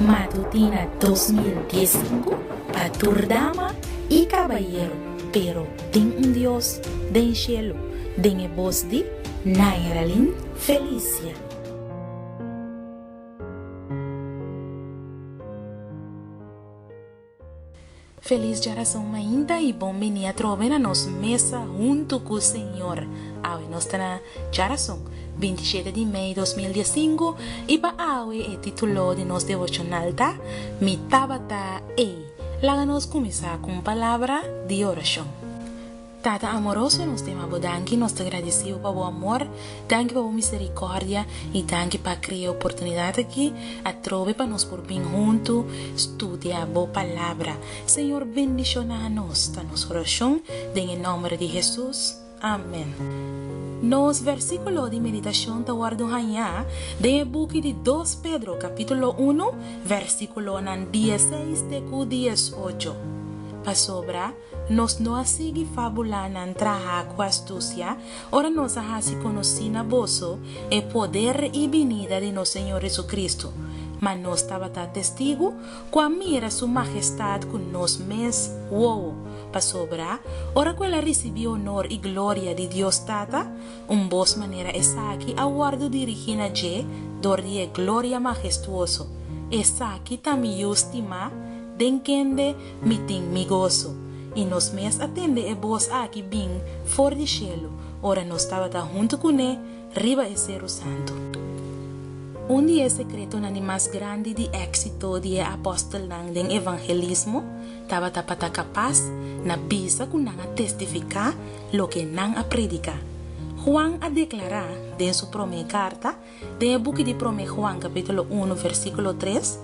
Matutina 2015 para dama y caballero, pero tem Dios den cielo, den voz de Nairalin Felicia. Feliz geração ainda e bom venir a trovar na nossa mesa junto com o Senhor. Hoje nós estamos na geração 27 de maio de 2015 e para hoje é título de nosso devocional tá? Mi Tabata Ei. Lá nós começar com palavra de oração. Tata amoroso, nós temos a danke, nós te agradecemos pelo amor, danke pela misericórdia e danke para criar oportunidade aqui, a trove para nós por vir junto, estudar a boa palavra. Senhor, bendicionar a nós, tá nossa oração, em nome de Jesus. Amém. Nos versículos de meditação da guardo hanha de book de 2 Pedro capítulo 1 versículo 16 de 18. Para sobra, nos não sigue fábula na traha com astúcia, ora nos ha se conheci na boso e poder e venida de nosso Senhor Jesucristo. Mas nós estava testigo com a mira sua majestade com nós mes wow. Para sobra, ora que ela recebeu honor e glória de Deus Tata, boa maneira essa aqui aguardo dirigina je, dor de glória majestuoso. Essa aqui também estima, denkende miting migoso. E nos mes atende e vos aqui bem for de cielo, ora nós estava junto com ele, riba e ser o santo. Dia secreto na mais grande de éxito de apóstolo ng evangelismo, estava tapata capaz na bisa kung nang a testificar lo que nang a predicar. Juan a declarar de su primeira carta, de book de 1 Juan capítulo 1 versículo 3,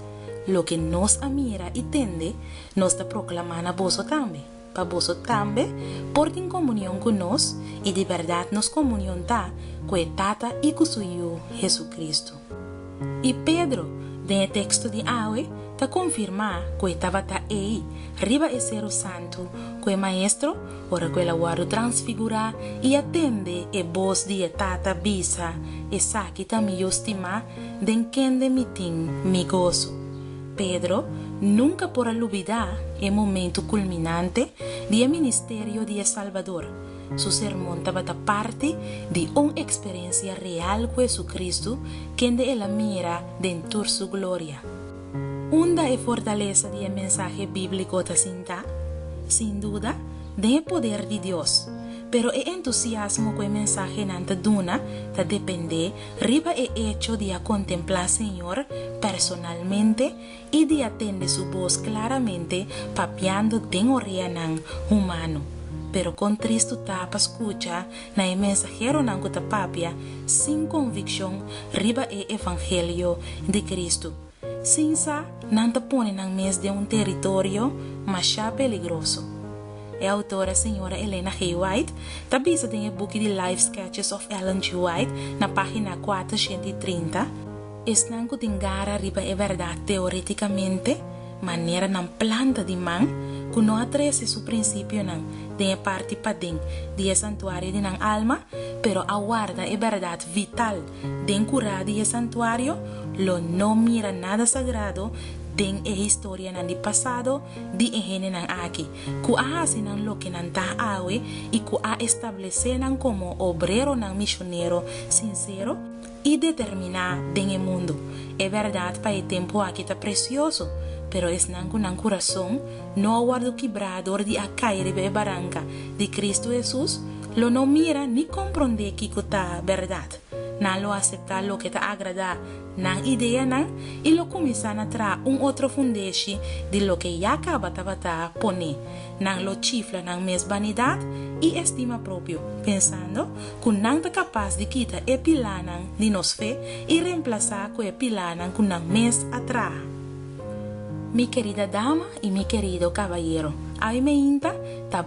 lo que nos amira y tende, nos está proclamando a vos también. Para vos también, porque en comunión con nos, y de verdad nos comunión ta, con Tata y con su Hijo Jesucristo. Y Pedro, de texto de hoy, ta confirma que estaba ta ahí, riba e ser santo, que maestro, ora que la guardo transfigura y atende e voz de Tata bisa, e saki ta mi estima, den kende mitin mi gozo. Pedro nunca por olvidar el momento culminante del ministerio de Salvador. Su sermón estaba parte de una experiencia real con Jesucristo, quien de la mira dentro de su gloria. Una es fortaleza del mensaje bíblico de cinta, sin duda, del poder de Dios. Pero el entusiasmo con el mensaje nanta duna ta depende riba el hecho de contemplar al Señor personalmente y de atender su voz claramente papiando den orianan humano. Pero con Cristo tapa escucha na el mensajero nan kuta papia sin convicción riba el evangelio de Cristo. Sin sa nanta pone nan mes de un territorio más peligroso. A autora senhora Helena G. White está vista em o book de Life Sketches of Ellen G. White na página 430. Estão que tingara riba é verdade teoreticamente, maneira na planta de man, que não atrese su princípio não, de parte padem de santuário de nan alma, pero aguarda é verdade vital, de curar de santuário, lo não mira nada sagrado, den e historia nan di pasado di ehene nan aki ku ahasi nan lo que nan ta awe y ku a establecer nan como obrero nan misionero sincero y determinar den el mundo. Es verdad para el tiempo aquí está precioso, pero es nan con nan corazón no aguardo quebrador de acá de barranca de Cristo Jesús lo no mira ni comprende que está verdad. Nan lo aceptar lo que te agrada, nan idea nan, y lo comienzan a traer un otro fundeshi de lo que ya acaba de poner. Nan lo chifla nan mes vanidad y estima propio, pensando que nan está capaz de quitar el pilanan de nos fe y reemplazar con el pilanan con nan mes atrás. Mi querida dama y mi querido caballero, a mí me inta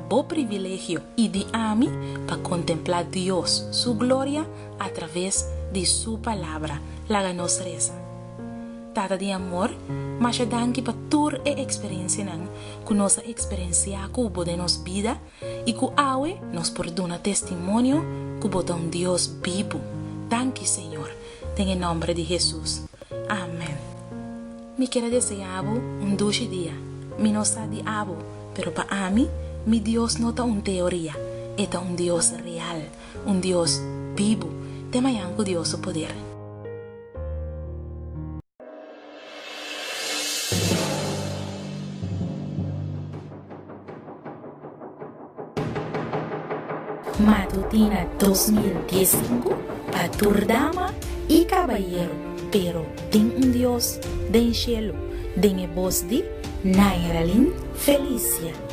bo privilegio y de a mí para contemplar Dios, su gloria a través de su palabra, la ganos reza. Tata de amor, mas danke para tur e experiencia nan, que nos experiencia cubo de nos vida y que awe nos perdona testimonio cubo de un Dios vivo. Danke Señor, en el nombre de Jesús. Amén. me quiero desear un dulce día. Mi no sabe abo, pero para mí, mi Dios no está una teoría. Está un Dios real, un Dios vivo. Tema yanko Dios su poder. Matutina 2015 para Turdama y Caballero, pero ten un Dios den cielo, den voz de Nairalin Felicia.